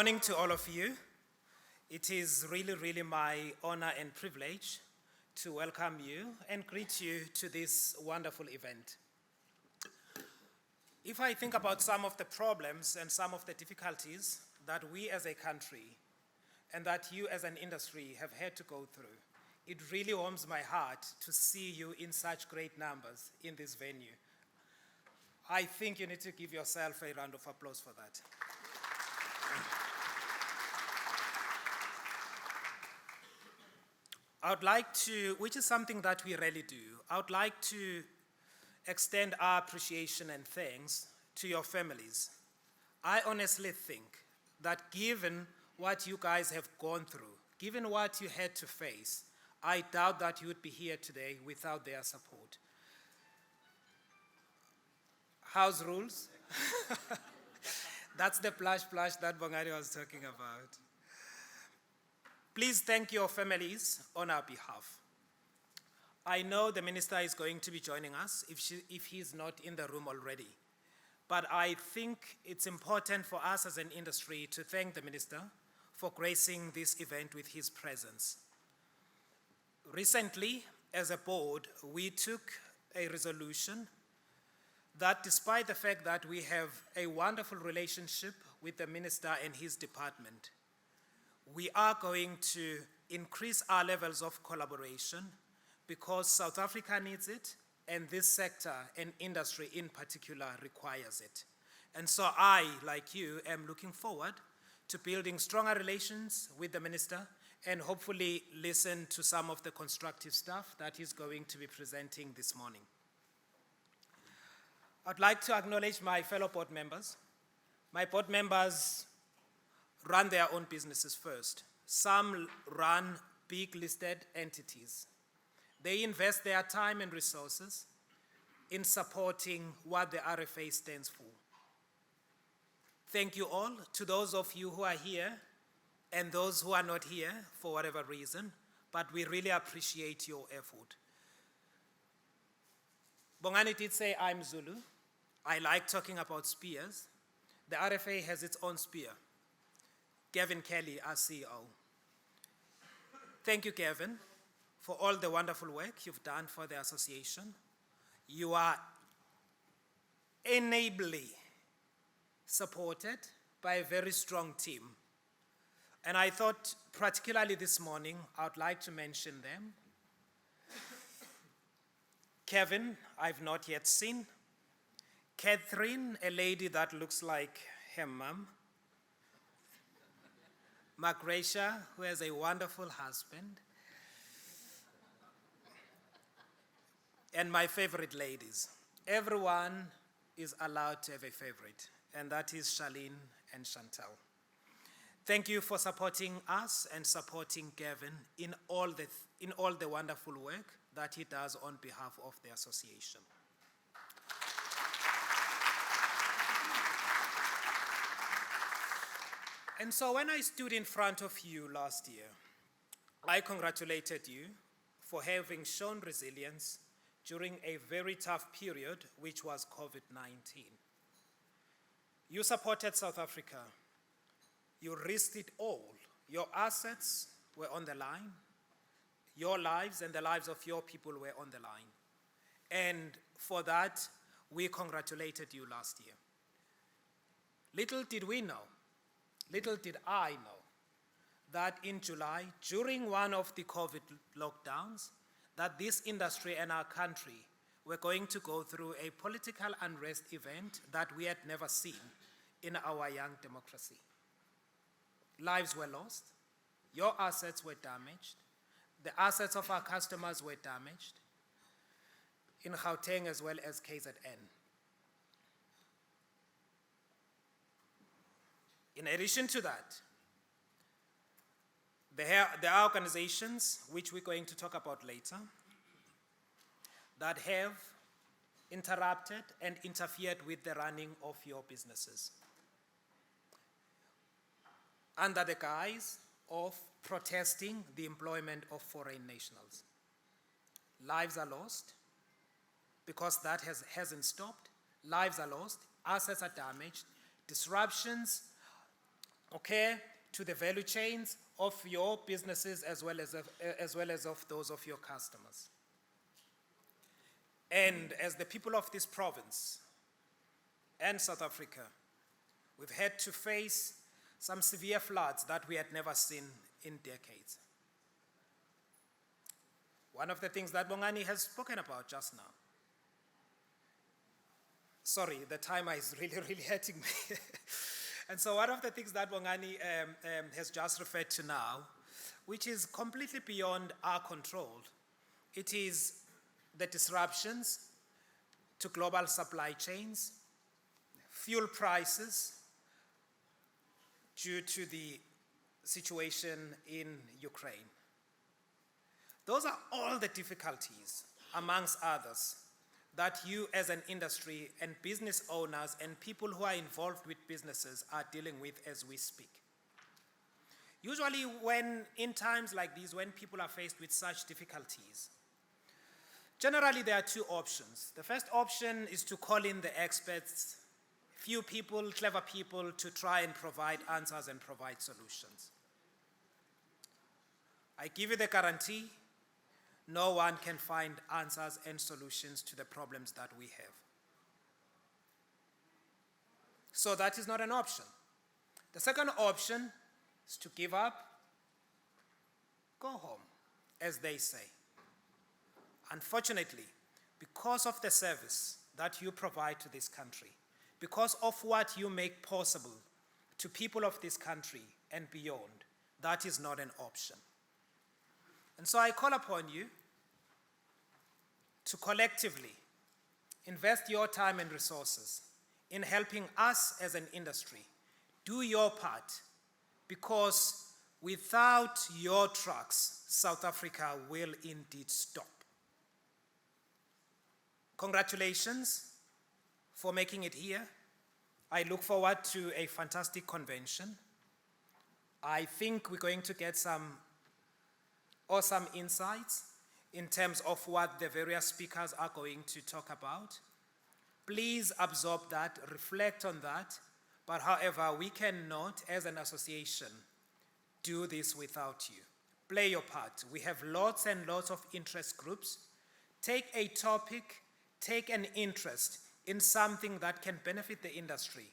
morning to all of you. It is really my honor and privilege to welcome you and greet you to this wonderful event. If I think about some of the problems and some of the difficulties that we as a country and that you as an industry have had to go through, it really warms my heart to see you in such great numbers in this venue. I think you need to give yourself a round of applause for that. I would like to, which is something that we rarely do, I would like to extend our appreciation and thanks to your families. I honestly think that given what you guys have gone through, given what you had to face, I doubt that you would be here today without their support. House rules. That's the plush that Bongani was talking about. Please thank your families on our behalf. I know the minister is going to be joining us if he's not in the room already. But I think it's important for us as an industry to thank the minister for gracing this event with his presence. Recently, as a board, we took a resolution that despite the fact that we have a wonderful relationship with the minister and his department, we are going to increase our levels of collaboration because South Africa needs it, and this sector and industry in particular requires it. And so I, like you, am looking forward to building stronger relations with the minister and hopefully listen to some of the constructive stuff that he's going to be presenting this morning. I'd like to acknowledge my fellow board members. My board members run their own businesses first. Some run big listed entities. They invest their time and resources in supporting what the RFA stands for. Thank you all to those of you who are here and those who are not here for whatever reason, but we really appreciate your effort. Bongani did say I'm Zulu. I like talking about spears. The RFA has its own spear. Gavin Kelly, our CEO. Thank you, Gavin, for all the wonderful work you've done for the association. You are enably supported by a very strong team. And I thought, particularly this morning, I would like to mention them. Kevin, I've not yet seen. Catherine, a lady that looks like her mom. Margracia, who has a wonderful husband. And my favorite ladies. Everyone is allowed to have a favorite, and that is Charlene and Chantal. Thank you for supporting us and supporting Gavin in all the wonderful work that he does on behalf of the association. And so when I stood in front of you last year, I congratulated you for having shown resilience during a very tough period, which was COVID-19. You supported South Africa. You risked it all. Your assets were on the line. Your lives and the lives of your people were on the line. And for that, we congratulated you last year. Little did we know, little did I know, that in July, during one of the COVID lockdowns, that this industry and our country were going to go through a political unrest event that we had never seen in our young democracy. Lives were lost, your assets were damaged, the assets of our customers were damaged, in Gauteng as well as KZN. In addition to that, there are organizations, which we're going to talk about later, that have interrupted and interfered with the running of your businesses under the guise of protesting the employment of foreign nationals. Lives are lost because that hasn't stopped. Lives are lost, assets are damaged, disruptions okay, to the value chains of your businesses as well as of those of your customers. And as the people of this province and South Africa, we've had to face some severe floods that we had never seen in decades. One of the things that Bongani has spoken about just now. Sorry, the timer is really, really hurting me. And so one of the things that Bongani has just referred to now, which is completely beyond our control, it is the disruptions to global supply chains, fuel prices due to the situation in Ukraine. Those are all the difficulties, amongst others, that you as an industry and business owners and people who are involved with businesses are dealing with as we speak. Usually in times like these, when people are faced with such difficulties, generally there are two options. The first option is to call in the experts, few people, clever people, to try and provide answers and provide solutions. I give you the guarantee, no one can find answers and solutions to the problems that we have. So that is not an option. The second option is to give up, go home, as they say. Unfortunately, because of the service that you provide to this country, because of what you make possible to people of this country and beyond, that is not an option. And so I call upon you to collectively invest your time and resources in helping us as an industry do your part, because without your trucks, South Africa will indeed stop. Congratulations for making it here. I look forward to a fantastic convention. I think we're going to get some awesome insights in terms of what the various speakers are going to talk about. Please absorb that, reflect on that, but however, we cannot, as an association, do this without you. Play your part. We have lots and lots of interest groups. Take a topic, take an interest in something that can benefit the industry.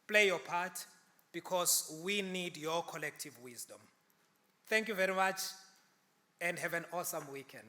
Play your part, because we need your collective wisdom. Thank you very much, and have an awesome weekend.